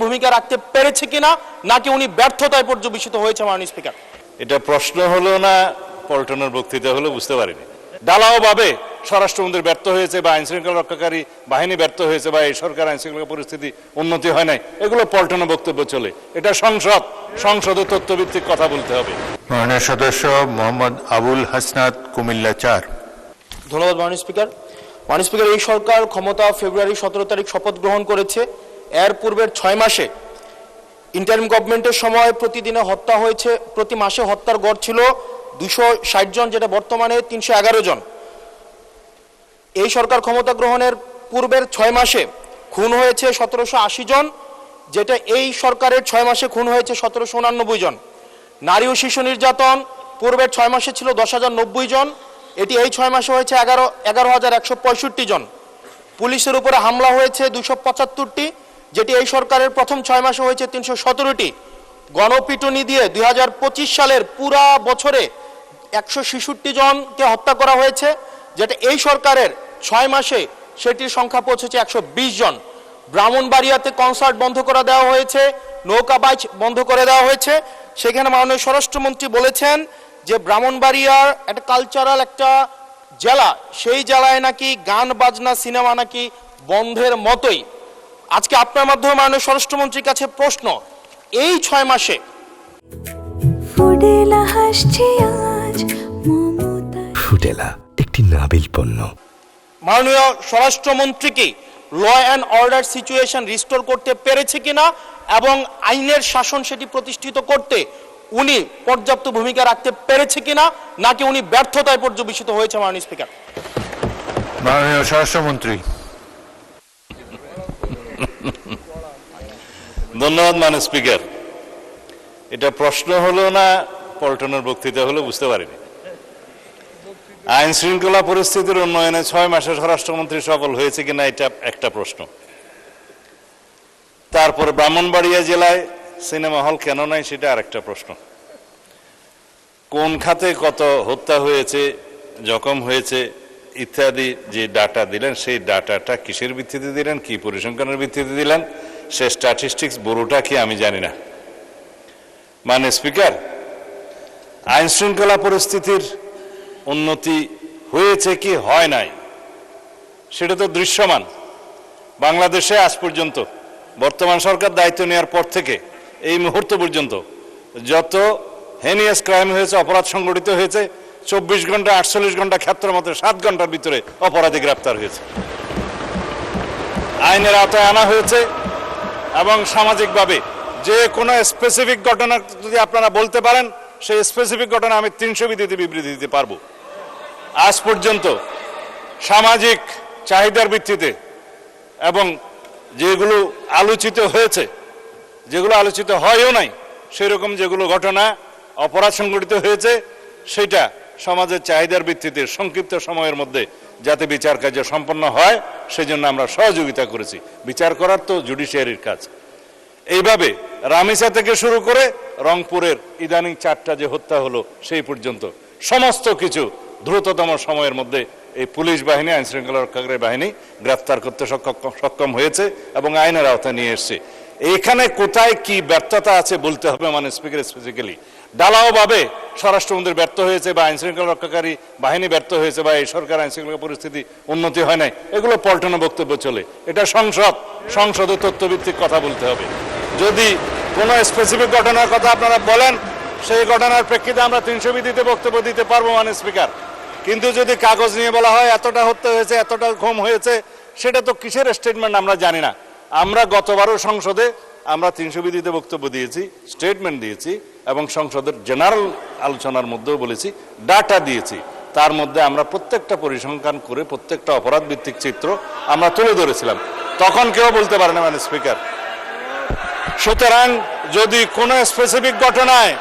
ভূমিকা রাখতে পেরেছে কিনা, নাকি উনি ব্যর্থতায় পর্যবেসিত হয়েছে মাননীয় স্পিকার? এটা প্রশ্ন হলো না পল্টনের বক্তৃতা হলো, বুঝতে পারিনি। ঢালাও ভাবে স্বরাষ্ট্রমন্ত্রী ব্যর্থ হয়েছে বা আইন শৃঙ্খলা রক্ষাকারী বাহিনী ব্যর্থ হয়েছে বা এই সরকার আইন শৃঙ্খলা পরিস্থিতি উন্নতি হয় নাই, এগুলো পল্টনের বক্তব্য চলে। এটা সংসদে তথ্যভিত্তিক কথা বলতে হবে। মাননীয় সদস্য মোহাম্মদ আবুল হাসনাত, কুমিল্লা 4। ধন্যবাদ মাননীয় স্পিকার। মাননীয় স্পিকার, এই সরকার ক্ষমতা ফেব্রুয়ারি 17 তারিখ শপথ গ্রহণ করেছে। এর পূর্বের 6 মাসে ইন্টারিম গভর্নমেন্টের সময় প্রতিদিনে হত্যা হয়েছে, প্রতি মাসে হত্যার গড় ছিল 260 জন, যেটা বর্তমানে 311 জন। এই সরকার ক্ষমতা গ্রহণের পূর্বের 6 মাসে খুন হয়েছে 1780 জন, যেটা এই সরকারের 6 মাসে খুন হয়েছে 1789 জন। নারী ও শিশু নির্যাতন পূর্বের 6 মাসে ছিল 10,090 জন, এটি এই 6 মাসে হয়েছে 11,165 জন। পুলিশের উপরে হামলা হয়েছে 275টি, যেটি এই সরকারের প্রথম 6 মাসে হয়েছে 317টি। গণপিটুনি দিয়ে 2025 সালের পুরা বছরে 166 জনকে হত্যা করা হয়েছে, যেটা এই সরকারের 6 মাসে সেটির সংখ্যা পৌঁছেছে 120 জন। ব্রাহ্মণবাড়িয়াতে কনসার্ট বন্ধ করে দেওয়া হয়েছে, নৌকাবাজ বন্ধ করে দেওয়া হয়েছে। সেখানে মাননীয় স্বরাষ্ট্রমন্ত্রী বলেছেন যে ব্রাহ্মণবাড়িয়ার একটা কালচারাল একটা জেলা, সেই জেলায় নাকি গান বাজনা সিনেমা নাকি বন্ধের মতোই। আজকে আপনার মাধ্যমে মাননীয় স্বরাষ্ট্রমন্ত্রীর কাছে প্রশ্ন, এই 6 মাসে ফুডেলা একটি নাবিল পণ্য। মাননীয় স্বরাষ্ট্রমন্ত্রী কি law and order situation restore করতে পেরেছে কিনা এবং আইনের শাসন সেটি প্রতিষ্ঠিত করতে উনি পর্যাপ্ত ভূমিকা রাখতে পেরেছে কিনা, নাকি উনি ব্যর্থতায় পর্যবেসিত হয়েছে মাননীয় স্পিকার? মাননীয় স্বরাষ্ট্রমন্ত্রী। ধন্যবাদ মাননীয় স্পিকার। এটা প্রশ্ন হলো না পল্টনের বক্তৃতা হলো, বুঝতে পারিনি। আইন শৃঙ্খলা পরিস্থিতির উন্নয়নে 6 মাসে স্বরাষ্ট্রমন্ত্রী সফল হয়েছে কিনা এটা একটা প্রশ্ন। তারপরে ব্রাহ্মণবাড়িয়া জেলায় সিনেমা হল কেন নাই সেটা আরেকটা প্রশ্ন। কোন খাতে কত হত্যা হয়েছে, জখম হয়েছে ইত্যাদি যে ডাটা দিলেন, সেই ডাটাটা কিসের ভিত্তিতে দিলেন, কি পরিসংখ্যানের ভিত্তিতে দিলেন, সে স্ট্যাটিস্টিক্স বড়টা কি আমি জানি না। মানে স্পিকার, আইন শৃঙ্খলা পরিস্থিতির উন্নতি হয়েছে কি হয় নাই সেটা তো দৃশ্যমান। বাংলাদেশে আজ পর্যন্ত বর্তমান সরকার দায়িত্ব নেওয়ার পর থেকে এই মুহূর্ত পর্যন্ত যত হেনিয়াস ক্রাইম হয়েছে, অপরাধ সংগঠিত হয়েছে, 24 ঘন্টা 48 ঘন্টা ক্ষেত্র মতো 7 ঘন্টার ভিতরে অপরাধী গ্রেপ্তার হয়েছে, আইনের আওতায় আনা হয়েছে। এবং সামাজিকভাবে যে কোনো স্পেসিফিক ঘটনা যদি আপনারা বলতে পারেন, সেই স্পেসিফিক ঘটনা আমি 300 বিবৃতি দিতে পারবো। আজ পর্যন্ত সামাজিক চাহিদার ভিত্তিতে এবং যেগুলো আলোচিত হয়েছে, যেগুলো আলোচিত হয়ও নাই, সেরকম যেগুলো ঘটনা অপরাধ সংগঠিত হয়েছে, সেটা সমাজের চাহিদার ভিত্তিতে সংক্ষিপ্ত সময়ের মধ্যে যাতে বিচার কার্য সম্পন্ন হয় সেজন্য আমরা সহযোগিতা করেছি। বিচার করার তো জুডিশিয়ারির কাজ। এইভাবে রামিসা থেকে শুরু করে রংপুরের ইদানিং 4টা যে হত্যা হলো সেই পর্যন্ত সমস্ত কিছু দ্রুততম সময়ের মধ্যে এই পুলিশ বাহিনী, আইন শৃঙ্খলা রক্ষাকারী বাহিনী গ্রেফতার করতে সক্ষম হয়েছে এবং আইনের আওতায় নিয়ে এসছে। এইখানে কোথায় কি ব্যর্থতা আছে বলতে হবে। মানে স্পিকার, স্পেসিক্যালি ঢালাওভাবে স্বরাষ্ট্রমন্ত্রী ব্যর্থ হয়েছে বা আইন শৃঙ্খলা রক্ষাকারী বাহিনী ব্যর্থ হয়েছে বা এই সরকার আইন শৃঙ্খলা পরিস্থিতি উন্নতি হয় নাই, এগুলো পল্টনের বক্তব্য চলে। এটা সংসদে তথ্যভিত্তিক কথা বলতে হবে। যদি কোনো স্পেসিফিক ঘটনার কথা আপনারা বলেন, সেই ঘটনার প্রেক্ষিতে আমরা 300 বিধিতে বক্তব্য দিতে পারবো মানে স্পিকার। কিন্তু যদি কাগজ নিয়ে বলা হয় এতটা হত্যা হয়েছে, এতটা খুন হয়েছে, সেটা তো কিসের স্টেটমেন্ট আমরা জানি না। আমরা গতবারও সংসদে আমরা 300 বিধিতে বক্তব্য দিয়েছি, স্টেটমেন্ট দিয়েছি এবং সংসদের জেনারেল আলোচনার মধ্যেও বলেছি, ডাটা দিয়েছি। তার মধ্যে আমরা প্রত্যেকটা পরিসংখ্যান করে প্রত্যেকটা অপরাধ ভিত্তিক চিত্র আমরা তুলে ধরেছিলাম। তখন কেউ বলতে পারে না মানে স্পিকার। সুতরাং যদি কোনো স্পেসিফিক ঘটনায়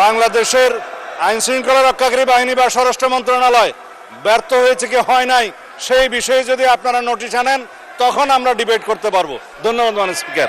বাংলাদেশের আইন শৃঙ্খলা রক্ষাকারী বাহিনী বা স্বরাষ্ট্র মন্ত্রণালয় ব্যর্থ হয়েছে কি হয় নাই, সেই বিষয়ে যদি আপনারা নোটিশ আনেন, তখন আমরা ডিবেট করতে পারবো। ধন্যবাদ মাননীয় স্পিকার।